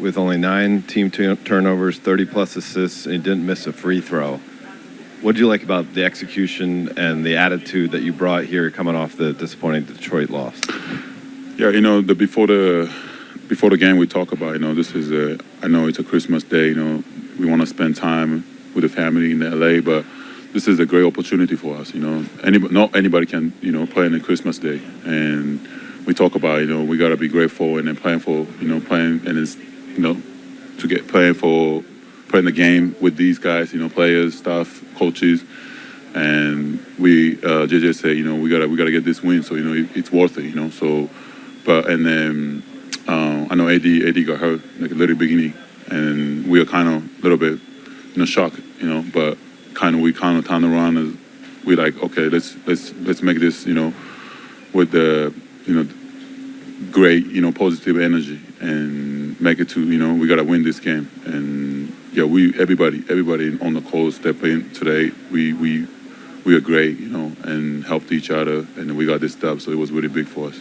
with only 9 team turnovers, 30-plus assists, and he didn't miss a free throw. What did you like about the execution and the attitude that you brought here coming off the disappointing Detroit loss? Yeah, before the game we talk about, this is I know it's a Christmas day, we want to spend time with the family in LA, but this is a great opportunity for us, not anybody can, play on a Christmas day. And we talk about, we got to be grateful and then playing and it's, to get playing the game with these guys, players, staff, coaches. And we, JJ said, we gotta get this win, so, it's worth it, so, and then I know AD got hurt like a little beginning, and we are kind of a little bit, shocked, but we kind of turned around and we like, okay, let's make this, with the, great, positive energy and make it to, we gotta win this game. And yeah, everybody on the court step in today. We are great, and helped each other, and we got this dub, so it was really big for us.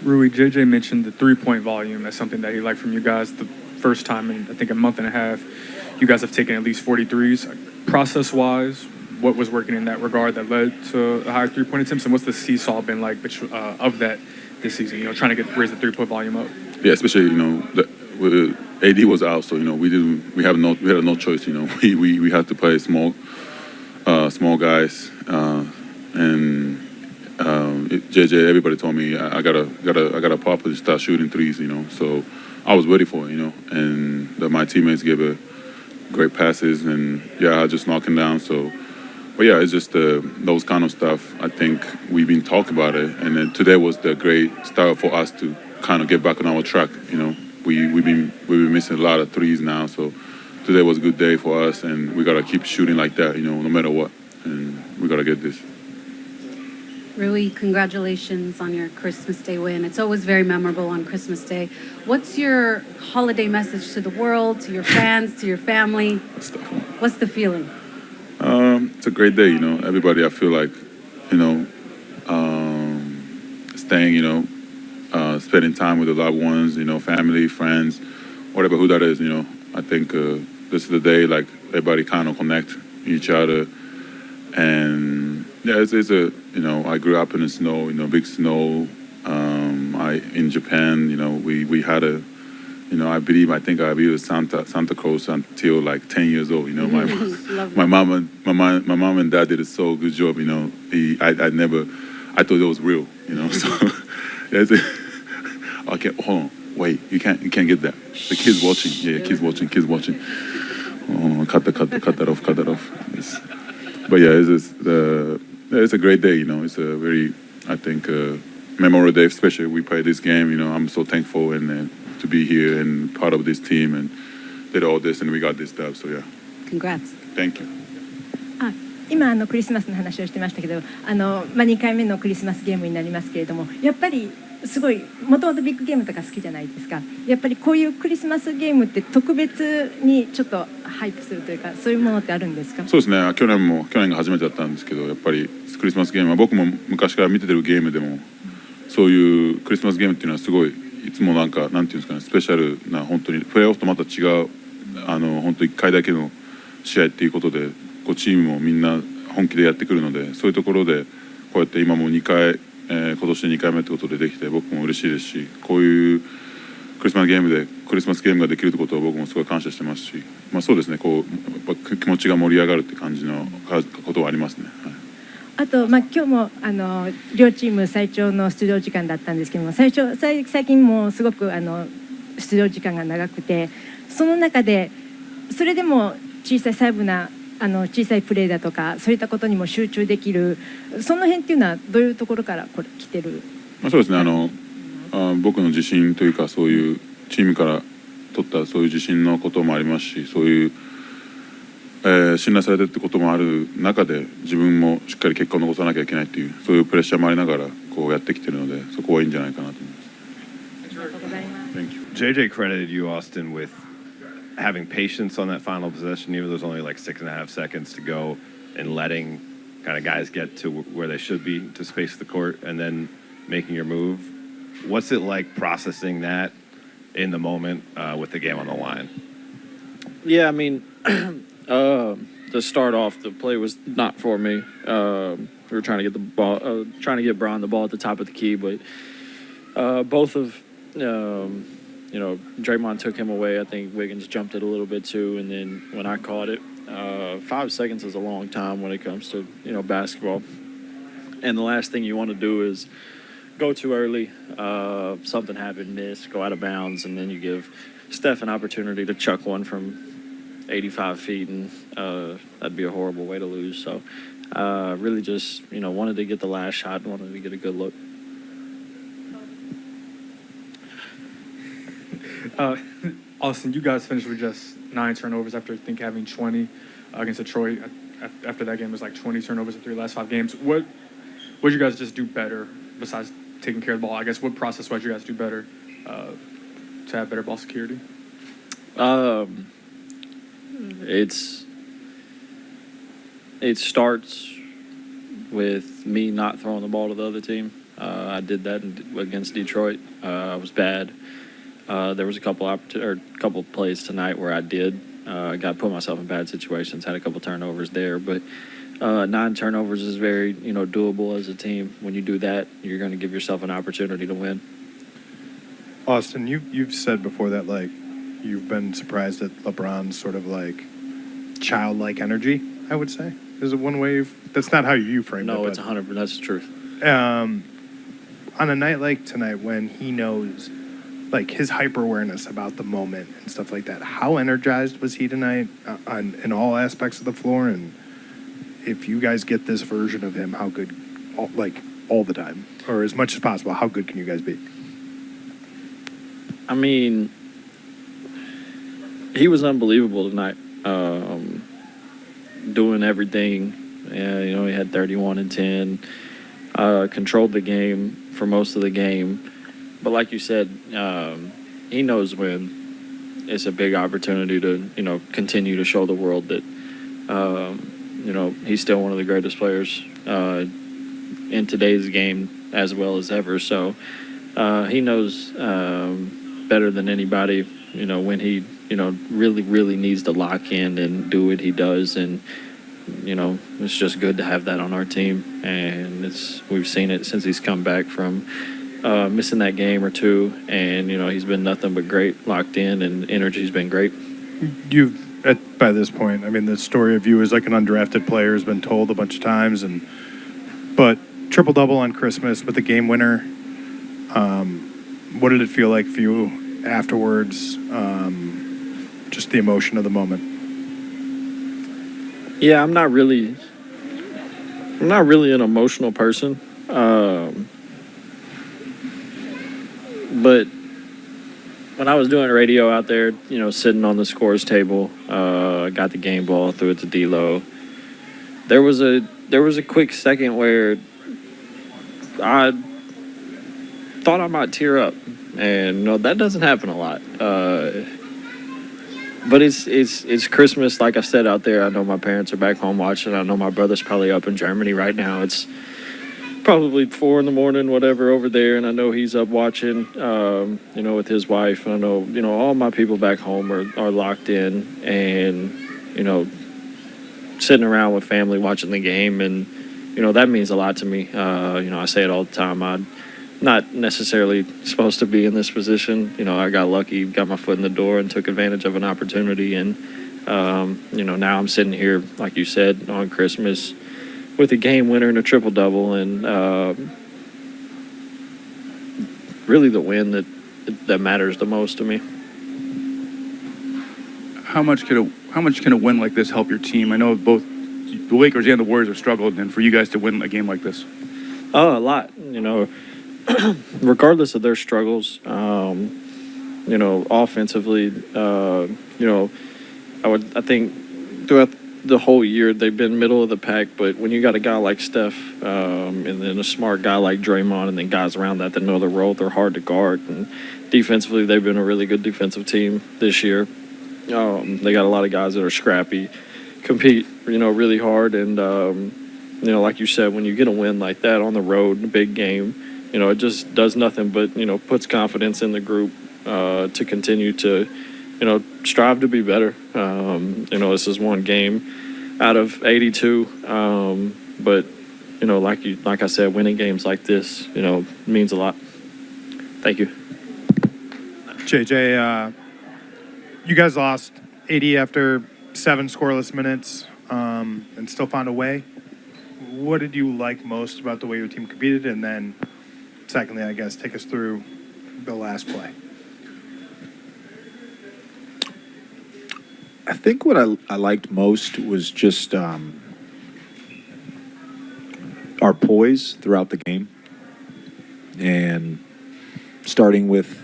Rui, JJ mentioned the three-point volume as something that he liked from you guys. The first time in, I think, a month and a half, you guys have taken at least 43s. Process-wise, what was working in that regard that led to a higher three-point attempts, and what's the seesaw been like of that this season, trying to raise the three-point volume up? Yeah, especially, AD was out, so, we had no choice, we had to play small guys, and JJ, everybody told me I gotta properly start shooting threes, so I was ready for it, and my teammates gave great passes, and I just knocking down. So, but yeah, it's just those kind of stuff. I think we've been talking about it, and then today was the great start for us to kind of get back on our track. We've been missing a lot of threes now, so today was a good day for us, and we gotta keep shooting like that, no matter what, and we gotta get this. Rui, congratulations on your Christmas Day win. It's always very memorable on Christmas Day. What's your holiday message to the world, to your fans, to your family? What's the feeling? It's a great day, Everybody, I feel like, staying, spending time with the loved ones, family, friends, whatever, who that is, I think this is the day, like, everybody kind of connect each other. And yeah, it's a, I grew up in the snow, big snow. In Japan, we had I think I believe Santa Claus until like 10 years old. My mom and dad did a so good job. I thought it was real. So yeah, okay, hold on, wait, you can't get that. The kids watching, kids watching. Oh, cut that off. Yes. But yeah, it's a great day. It's a very, I think, memorable day. Especially we play this game. I'm so thankful and to be here and part of this team and did all this and we got this stuff. So yeah. Congrats. Thank you. 今クリスマスの話をしてましたけど、2回目のクリスマスゲームになりますけれども、やっぱりすごいもともとビッグゲームとか好きじゃないですか。やっぱりこういうクリスマスゲームって特別にちょっとハイプするというか、そういうものってあるんですか？そうですね。去年が初めてだったんですけど、やっぱりクリスマスゲームは僕も昔から見てるゲームでもそういうクリスマスゲームっていうのはすごいいつもなんていうんですかね、スペシャルな本当にプレーオフとまた違う本当1回だけの試合っていうことで、チームもみんな本気でやってくるので、そういうところでこうやって今も2回、今年2回目ってことでできて僕も嬉しいですし、こういうクリスマスゲームができるってことは僕もすごい感謝してますし、そうですね、こう気持ちが盛り上がるって感じのことはありますね。はい、あと、今日も両チーム最長の出場時間だったんですけども、最近もすごく出場時間が長くて、その中でそれでも小さい細部な小さいプレーだとかそういったことにも集中できる、その辺っていうのはどういうところからこれ来てる？そうですね、僕の自信というか、そういうチームから取ったそういう自信のこともありますし、そういう、信頼されてるってこともある中で、自分もしっかり結果を残さなきゃいけないっていう、そういうプレッシャーもありながらこうやってきてるので、そこはいいんじゃないかなと思います。ありがとうございます。Thank you. JJ credited you, Austin, with having patience on that final possession, even though there's only like 6.5 seconds to go, and letting kind of guys get to where they should be to space the court, and then making your move. What's it like processing that in the moment with the game on the line? Yeah, I mean, to start off, the play was not for me. We were trying to get the ball, trying to get Braun the ball at the top of the key, but both of, Draymond took him away. I think Wiggins jumped it a little bit too, and then when I caught it, 5 seconds is a long time when it comes to basketball. And the last thing you want to do is go too early, something happened, miss, go out of bounds, and then you give Steph an opportunity to chuck one from 85 feet, and that'd be a horrible way to lose. So really just, wanted to get the last shot, wanted to get a good look. Austin, you guys finished with just 9 turnovers after, I think, having 20 against Detroit. After that game, it was like 20 turnovers in 3 last 5 games. What did you guys just do better besides taking care of the ball? I guess what process-wise you guys do better to have better ball security? It starts with me not throwing the ball to the other team. I did that against Detroit. I was bad. There was a couple plays tonight where I did. Got put myself in bad situations. Had a couple turnovers there, but 9 turnovers is very doable as a team. When you do that, you're going to give yourself an opportunity to win. Austin, you've said before that you've been surprised at LeBron's sort of childlike energy. I would say is it one way? That's not how you framed it. No, it's 100%. That's the truth. On a night like tonight, when he knows his hyper awareness about the moment and stuff like that, how energized was he tonight in all aspects of the floor? And if you guys get this version of him, how good, all the time, or as much as possible, how good can you guys be? I mean, he was unbelievable tonight, doing everything. He had 31 and 10, controlled the game for most of the game. But like you said, he knows when it's a big opportunity to, continue to show the world that, he's still one of the greatest players in today's game as well as ever. So he knows better than anybody, when he, really, really needs to lock in and do what he does. And, it's just good to have that on our team. And we've seen it since he's come back from missing that game or 2, and he's been nothing but great, locked in, and energy's been great. By this point, I mean, the story of you as an undrafted player has been told a bunch of times, but triple-double on Christmas with the game winner. What did it feel like for you afterwards? Just the emotion of the moment. Yeah, I'm not really an emotional person. But when I was doing radio out there, sitting on the scores table, got the game ball, threw it to D-Lo. There was a quick second where I thought I might tear up, and that doesn't happen a lot. But it's Christmas, like I said out there. I know my parents are back home watching. I know my brother's probably up in Germany right now. It's probably 4 a.m, whatever, over there, and I know he's up watching, with his wife. And I know, all my people back home are locked in and, sitting around with family watching the game, and, that means a lot to me. I say it all the time. I'm not necessarily supposed to be in this position. I got lucky, got my foot in the door, and took advantage of an opportunity. And, now I'm sitting here, like you said, on Christmas, with a game winner and a triple-double, and really the win that matters the most to me. How much can a win like this help your team? I know both the Lakers and the Warriors have struggled, and for you guys to win a game like this. Oh, a lot. Regardless of their struggles, offensively, I think throughout the whole year they've been middle of the pack, but when you got a guy like Steph and then a smart guy like Draymond and then guys around that know their role, they're hard to guard. And defensively, they've been a really good defensive team this year. They got a lot of guys that are scrappy, compete, really hard. And, like you said, when you get a win like that on the road in a big game, it just does nothing but, puts confidence in the group. to continue to, strive to be better. This is one game out of 82, but like I said, winning games like this, means a lot. Thank you. JJ, you guys lost 80 after 7 scoreless minutes and still found a way. What did you like most about the way your team competed? And then, secondly, I guess, take us through the last play. I think what I liked most was just our poise throughout the game. And starting with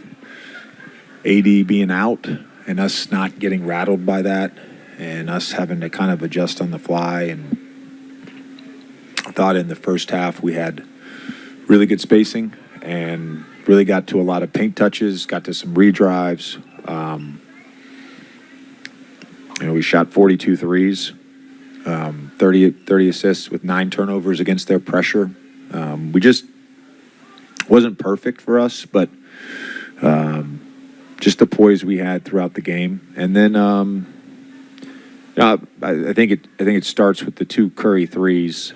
AD being out and us not getting rattled by that and us having to kind of adjust on the fly. And I thought in the first half we had really good spacing and really got to a lot of paint touches, got to some redrives. We shot 42 threes, 30 assists with 9 turnovers against their pressure. We just wasn't perfect for us, but just the poise we had throughout the game. And then I think it starts with the 2 Curry threes.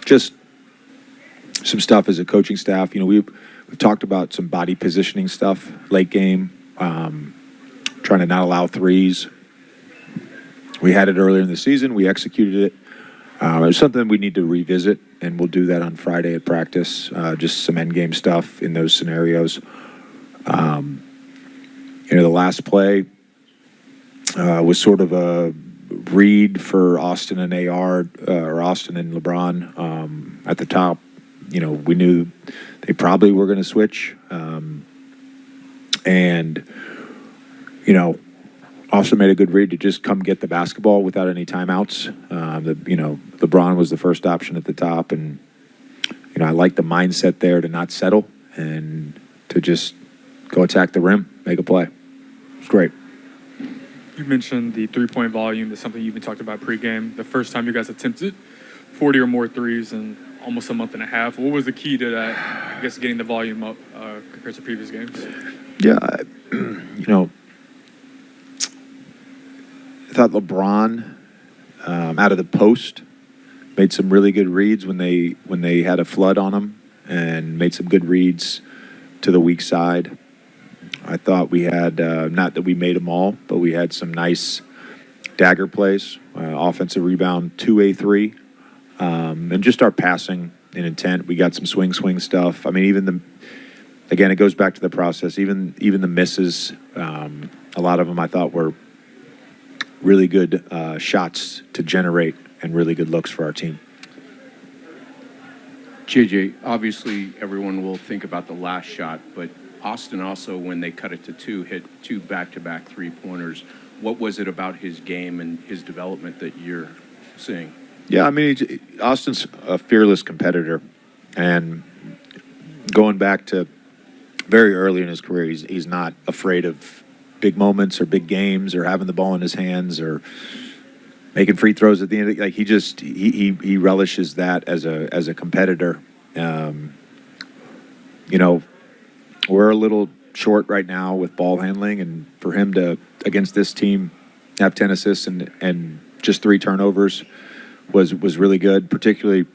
Just some stuff as a coaching staff. We've talked about some body positioning stuff late game. Trying to not allow threes. We had it earlier in the season. We executed it. It's something we need to revisit, and we'll do that on Friday at practice. Just some end game stuff in those scenarios. The last play was sort of a read for Austin and AR, or Austin and LeBron at the top. We knew they probably were going to switch. Austin made a good read to just come get the basketball without any timeouts. LeBron was the first option at the top, and I like the mindset there to not settle and to just go attack the rim, make a play. It's great. You mentioned the three-point volume. That's something you even talked about pregame. The first time you guys attempted 40 or more threes in almost a month and a half. What was the key to that, I guess, getting the volume up compared to previous games? Yeah, I thought LeBron, out of the post, made some really good reads when they had a flood on him, and made some good reads to the weak side. I thought we had, not that we made them all, but we had some nice dagger plays, offensive rebound 2A3, and just our passing and intent. We got some swing stuff. I mean, again, it goes back to the process. Even the misses, a lot of them I thought were really good shots to generate and really good looks for our team. JJ, obviously everyone will think about the last shot, but Austin also, when they cut it to 2, hit 2 back-to-back three-pointers. What was it about his game and his development that you're seeing? Yeah, I mean, Austin's a fearless competitor, and going back to very early in his career, he's not afraid of big moments or big games or having the ball in his hands or making free throws at the end. Like he relishes that as a competitor. We're a little short right now with ball handling, and for him to, against this team, have 10 assists and just 3 turnovers was really good, particularly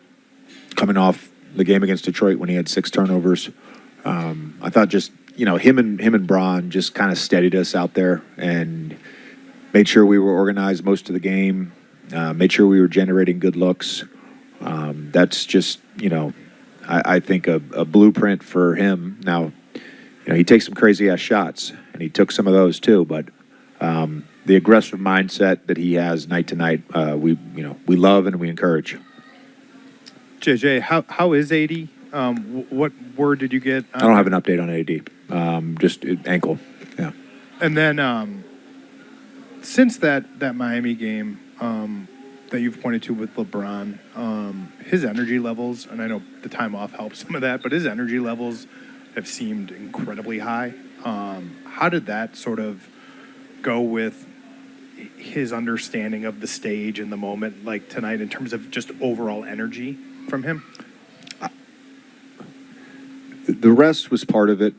coming off the game against Detroit when he had 6 turnovers. I thought just, him and Bron just kind of steadied us out there and made sure we were organized most of the game, made sure we were generating good looks. That's just, I think a blueprint for him. Now, he takes some crazy-ass shots, and he took some of those too, but the aggressive mindset that he has night to night, we love and we encourage. JJ, how is AD? What word did you get? I don't have an update on AD. Just ankle. Yeah. And then since that Miami game that you've pointed to with LeBron, his energy levels, and I know the time off helps some of that, but his energy levels have seemed incredibly high. How did that sort of go with his understanding of the stage and the moment, like tonight, in terms of just overall energy from him? The rest was part of it.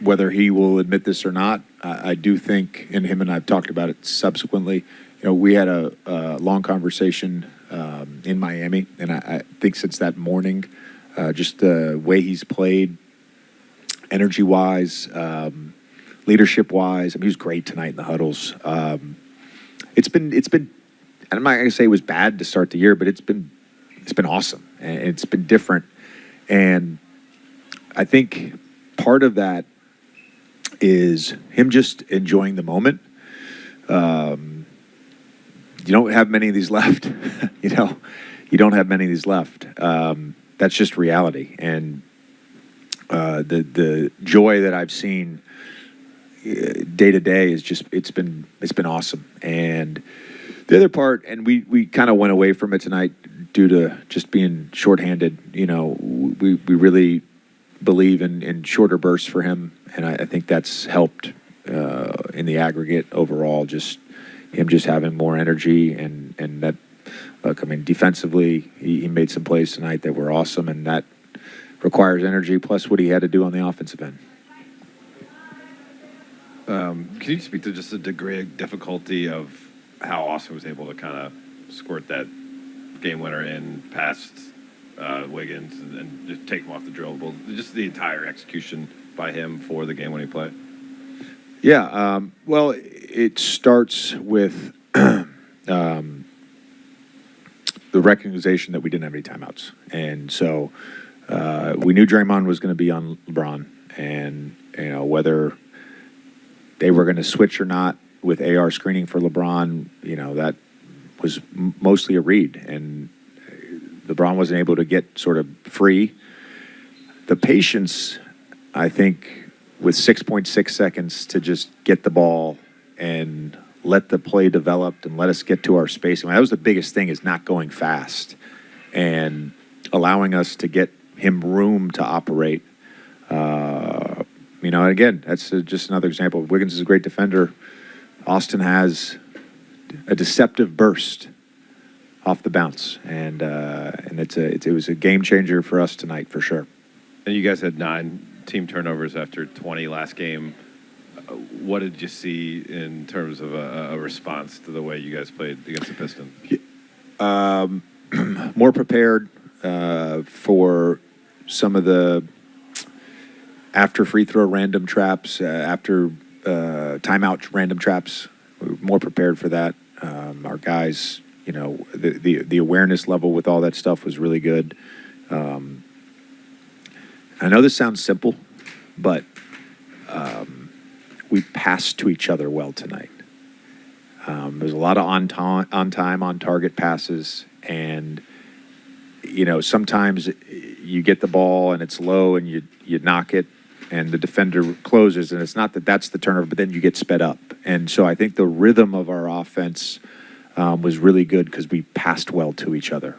whether he will admit this or not, I do think, and him and I've talked about it subsequently. We had a long conversation in Miami, and I think since that morning, just the way he's played, energy-wise, leadership-wise. I mean, he was great tonight in the huddles. It's been. I'm not going to say it was bad to start the year, but it's been awesome, and it's been different. And I think part of that is him just enjoying the moment. You don't have many of these left. You don't have many of these left. That's just reality. And the joy that I've seen day to day is just it's been awesome. And the other part, and we kind of went away from it tonight due to just being shorthanded. We really believe in shorter bursts for him, and I think that's helped in the aggregate overall. Just him just having more energy, and that. Look, I mean, defensively, he made some plays tonight that were awesome, and that requires energy plus what he had to do on the offensive end. Can you speak to just the degree of difficulty of how Austin was able to kind of squirt that game winner in past Wiggins and just take him off the dribble? Just the entire execution by him for the game winning play? Yeah, well, it starts with the recognition that we didn't have any timeouts. And so we knew Draymond was going to be on LeBron. And, whether they were going to switch or not with AR screening for LeBron, that was mostly a read. And LeBron wasn't able to get sort of free. The patience, I think, with 6.6 seconds to just get the ball and let the play develop and let us get to our space. I mean, that was the biggest thing, is not going fast and allowing us to get him room to operate. Again, that's just another example. Wiggins is a great defender. Austin has a deceptive burst off the bounce, and it was a game changer for us tonight for sure. And you guys had 9 team turnovers after 20 last game. What did you see in terms of a response to the way you guys played against the Pistons? More prepared for some of the after free throw random traps, after timeout random traps. We were more prepared for that. Our guys, the awareness level with all that stuff was really good. I know this sounds simple, but we passed to each other well tonight. There's a lot of on time, on target passes, and sometimes you get the ball and it's low and you knock it, and the defender closes, and it's not that that's the turnover, but then you get sped up. And so I think the rhythm of our offense was really good because we passed well to each other.